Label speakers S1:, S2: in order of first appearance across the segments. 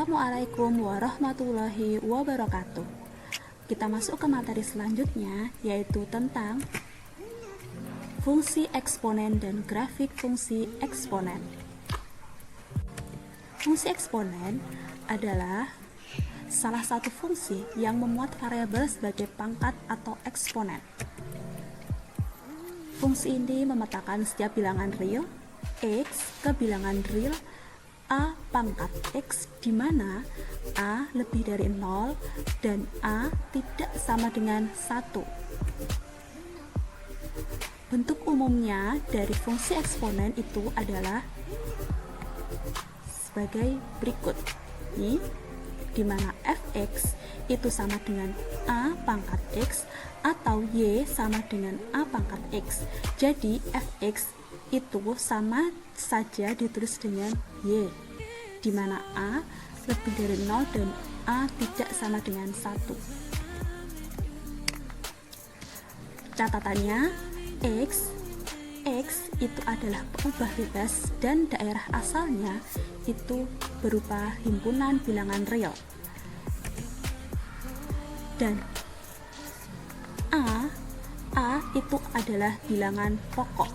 S1: Assalamualaikum warahmatullahi wabarakatuh. Kita masuk ke materi selanjutnya, yaitu tentang fungsi eksponen dan grafik fungsi eksponen. Fungsi eksponen adalah salah satu fungsi yang memuat variabel sebagai pangkat atau eksponen. Fungsi ini memetakan setiap bilangan real x ke bilangan real a pangkat x, di mana a lebih dari 0 dan a tidak sama dengan 1. Bentuk umumnya dari fungsi eksponen itu adalah sebagai berikut. Ini di mana fx itu sama dengan a pangkat x atau y sama dengan a pangkat x. Jadi fx itu sama saja ditulis dengan y, di mana a lebih dari 0 dan a tidak sama dengan 1. Catatannya, x itu adalah pengubah bebas dan daerah asalnya itu berupa himpunan bilangan real. Dan a itu adalah bilangan pokok.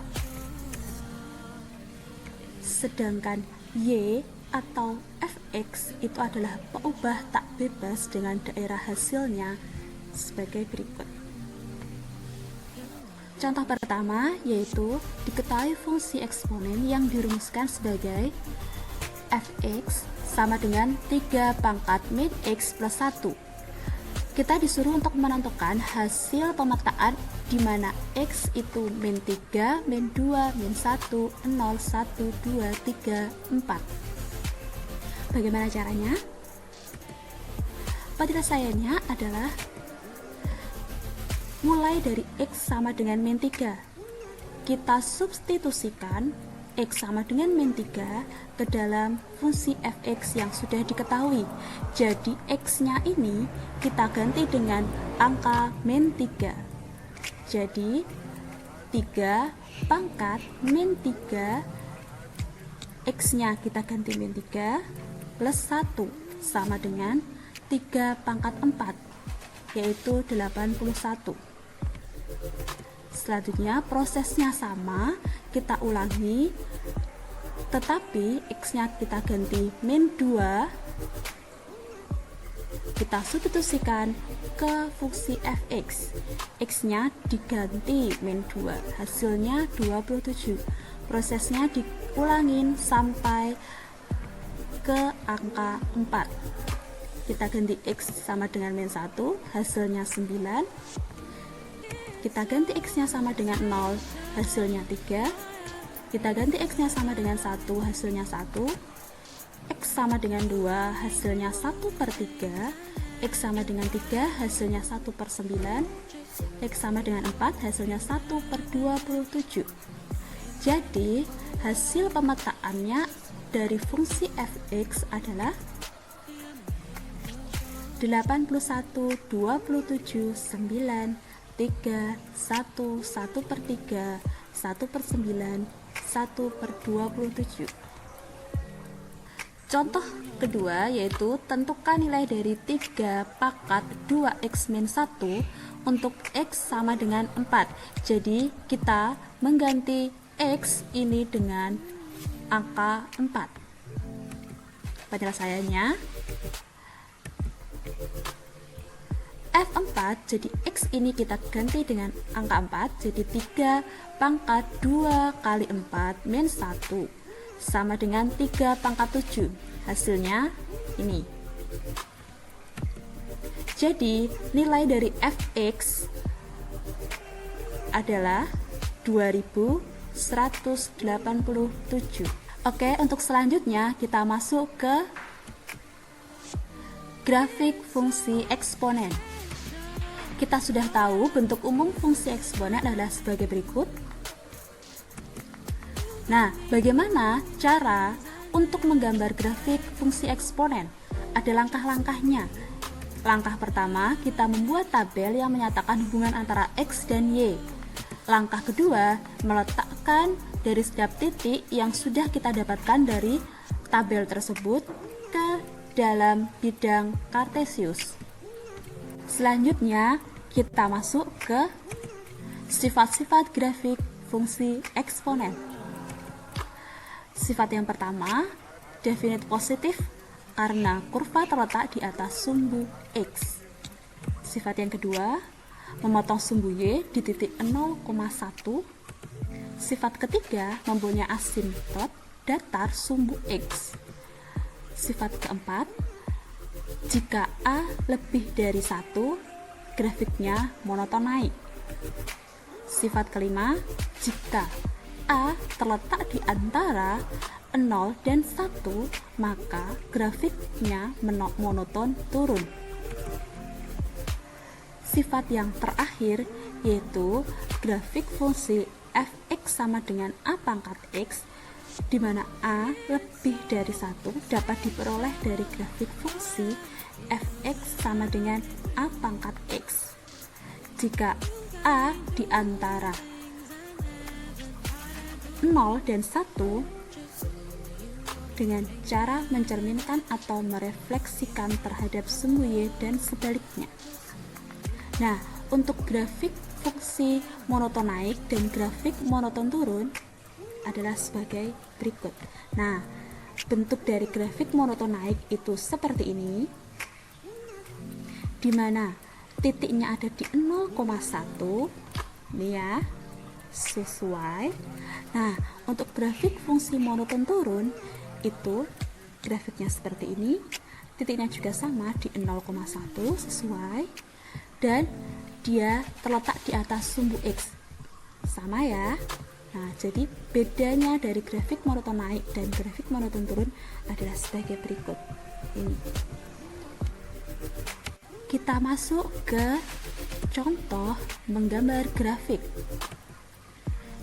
S1: Sedangkan y atau fx itu adalah pengubah tak bebas dengan daerah hasilnya sebagai berikut. Contoh pertama yaitu diketahui fungsi eksponen yang dirumuskan sebagai fx sama dengan 3 pangkat min x plus 1. Kita disuruh untuk menentukan hasil pemetaan di mana x itu min 3, min 2, min 1, 0, 1, 2, 3, 4. Bagaimana caranya? Penyelesaiannya adalah mulai dari x sama dengan min 3. Kita substitusikan x sama dengan min 3 ke dalam fungsi fx yang sudah diketahui. Jadi x-nya ini kita ganti dengan angka min 3. Jadi 3 pangkat min 3, x-nya kita ganti min 3 plus 1 sama dengan 3 pangkat 4, yaitu 81. Selanjutnya prosesnya sama, kita ulangi, tetapi x-nya kita ganti min 2, kita substitusikan ke fungsi fx, x-nya diganti min 2, hasilnya 27. Prosesnya diulangin sampai ke angka 4. Kita ganti x sama dengan min 1, hasilnya 9. Kita ganti x-nya sama dengan 0, hasilnya 3. Kita ganti x-nya sama dengan 1, hasilnya 1. X sama dengan 2, hasilnya 1/3. X sama dengan 3, hasilnya 1/9. X sama dengan 4, hasilnya 1/27. Jadi hasil pemetaannya dari fungsi fx adalah 81, 27, 9, 3, 1, 1/3, 1/9, 1/27. Contoh kedua yaitu tentukan nilai dari 3 pangkat 2x min 1 untuk x sama dengan 4. Jadi kita mengganti x ini dengan angka 4. Penyelesaiannya f4, jadi x ini kita ganti dengan angka 4, jadi 3 pangkat 2 kali 4 min 1 sama dengan 3 pangkat 7. Hasilnya ini. Jadi nilai dari fx adalah 2187. Oke, untuk selanjutnya kita masuk ke grafik fungsi eksponen. Kita sudah tahu bentuk umum fungsi eksponen adalah sebagai berikut. Nah, bagaimana cara untuk menggambar grafik fungsi eksponen? Ada langkah-langkahnya. Langkah pertama, kita membuat tabel yang menyatakan hubungan antara x dan y. Langkah kedua, meletakkan dari setiap titik yang sudah kita dapatkan dari tabel tersebut ke dalam bidang kartesius. Selanjutnya kita masuk ke sifat-sifat grafik fungsi eksponen. Sifat yang pertama, definite positif karena kurva terletak di atas sumbu X. Sifat yang kedua, memotong sumbu Y di titik 0,1. Sifat ketiga, mempunyai asimtot datar sumbu X. Sifat keempat, jika A lebih dari 1, grafiknya monoton naik. Sifat kelima, jika A terletak di antara 0 dan 1, maka grafiknya monoton turun. Sifat yang terakhir yaitu grafik fungsi f(x) sama dengan A pangkat X, di mana A lebih dari 1 dapat diperoleh dari grafik fungsi f(x) sama dengan A pangkat X. Jika A di antara 0 dan 1 dengan cara mencerminkan atau merefleksikan terhadap sumbu Y dan sebaliknya. Nah, untuk grafik fungsi monoton naik dan grafik monoton turun adalah sebagai berikut. Nah, bentuk dari grafik monoton naik itu seperti ini, di mana titiknya ada di 0,1, ini ya, sesuai. Nah, untuk grafik fungsi monoton turun itu grafiknya seperti ini, titiknya juga sama di 0,1 sesuai, dan dia terletak di atas sumbu X, sama ya. Nah, jadi bedanya dari grafik monoton naik dan grafik monoton turun adalah sebagai berikut ini. Kita masuk ke contoh menggambar grafik.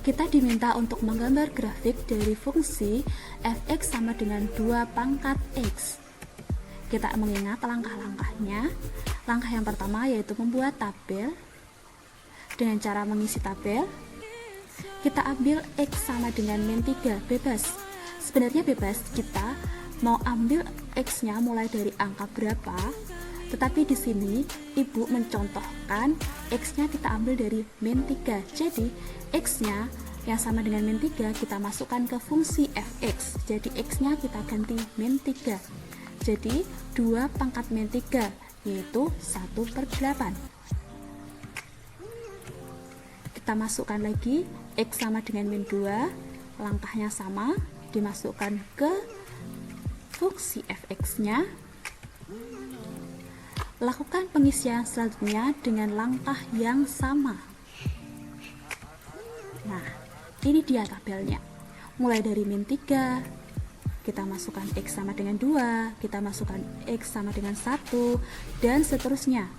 S1: Kita diminta untuk menggambar grafik dari fungsi f(x) sama dengan 2 pangkat X. Kita mengingat langkah-langkahnya. Langkah yang pertama yaitu membuat tabel. Dengan cara mengisi tabel, kita ambil X sama dengan min 3, bebas. Sebenarnya bebas, kita mau ambil X-nya mulai dari angka berapa, tetapi di sini Ibu mencontohkan X-nya kita ambil dari min 3. Jadi X-nya yang sama dengan min 3 kita masukkan ke fungsi f(x). Jadi X-nya kita ganti min 3. Jadi 2 pangkat min 3 yaitu 1/8. Kita masukkan lagi X sama dengan min 2, langkahnya sama, dimasukkan ke fungsi f(x)-nya. Lakukan pengisian selanjutnya dengan langkah yang sama. Nah, ini dia tabelnya. Mulai dari min 3, kita masukkan X sama dengan 2, kita masukkan X sama dengan 1, dan seterusnya.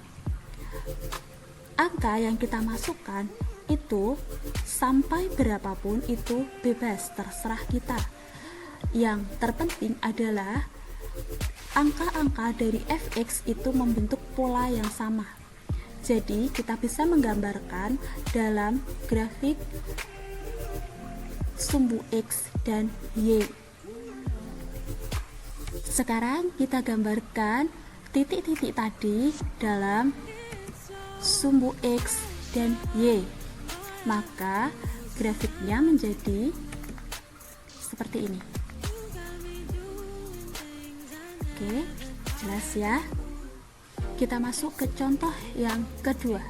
S1: Angka yang kita masukkan itu sampai berapapun itu bebas, terserah kita. Yang terpenting adalah angka-angka dari f(x) itu membentuk pola yang sama. Jadi kita bisa menggambarkan dalam grafik sumbu X dan Y. Sekarang kita gambarkan titik-titik tadi dalam sumbu X dan Y. Maka grafiknya menjadi seperti ini. Oke, jelas ya. Kita masuk ke contoh yang kedua.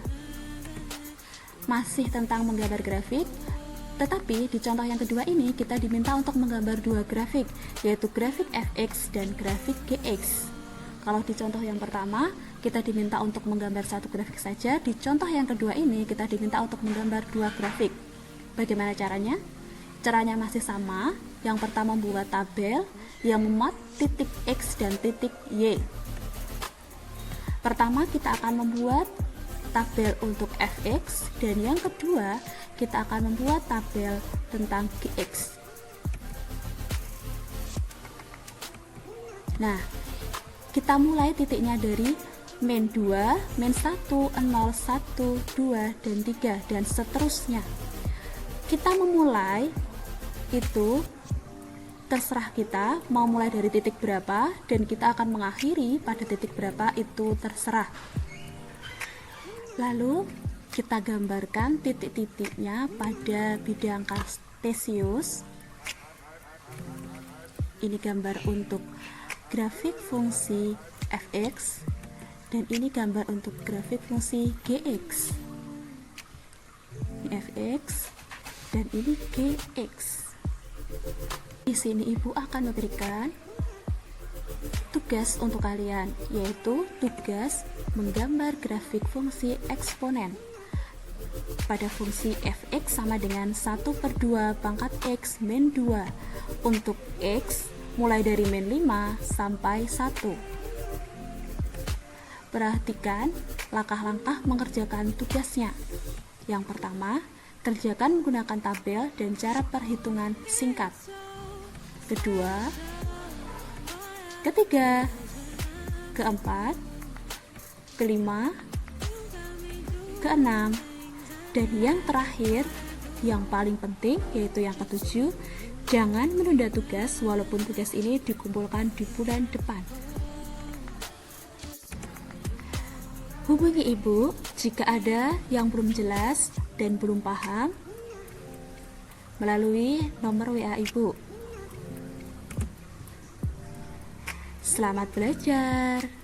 S1: Masih tentang menggambar grafik, tetapi di contoh yang kedua ini kita diminta untuk menggambar dua grafik, yaitu grafik f(x) dan grafik gx. Kalau di contoh yang pertama kita diminta untuk menggambar satu grafik saja, di contoh yang kedua ini kita diminta untuk menggambar dua grafik. Bagaimana caranya? Caranya masih sama. Yang pertama membuat tabel yang memuat titik X dan titik Y. Pertama kita akan membuat tabel untuk f(x), dan yang kedua kita akan membuat tabel tentang gx. Nah, kita mulai titiknya dari min 2, min 1, 0, 1, 2, dan 3, dan seterusnya. Kita memulai itu terserah kita mau mulai dari titik berapa dan kita akan mengakhiri pada titik berapa, itu terserah. Lalu kita gambarkan titik-titiknya pada bidang kartesius. Ini gambar untuk grafik fungsi fx dan ini gambar untuk grafik fungsi gx. Ini fx dan ini gx. Di sini ibu akan memberikan tugas untuk kalian, yaitu tugas menggambar grafik fungsi eksponen pada fungsi fx sama dengan 1/2 pangkat x min 2 untuk x mulai dari min 5 sampai 1. Perhatikan langkah-langkah mengerjakan tugasnya. Yang pertama, kerjakan menggunakan tabel dan cara perhitungan singkat. Kedua, ketiga, keempat, kelima, keenam, dan yang terakhir, yang paling penting, yaitu yang ketujuh, jangan menunda tugas walaupun tugas ini dikumpulkan di bulan depan. Hubungi ibu jika ada yang belum jelas dan belum paham melalui nomor WA ibu. Selamat belajar.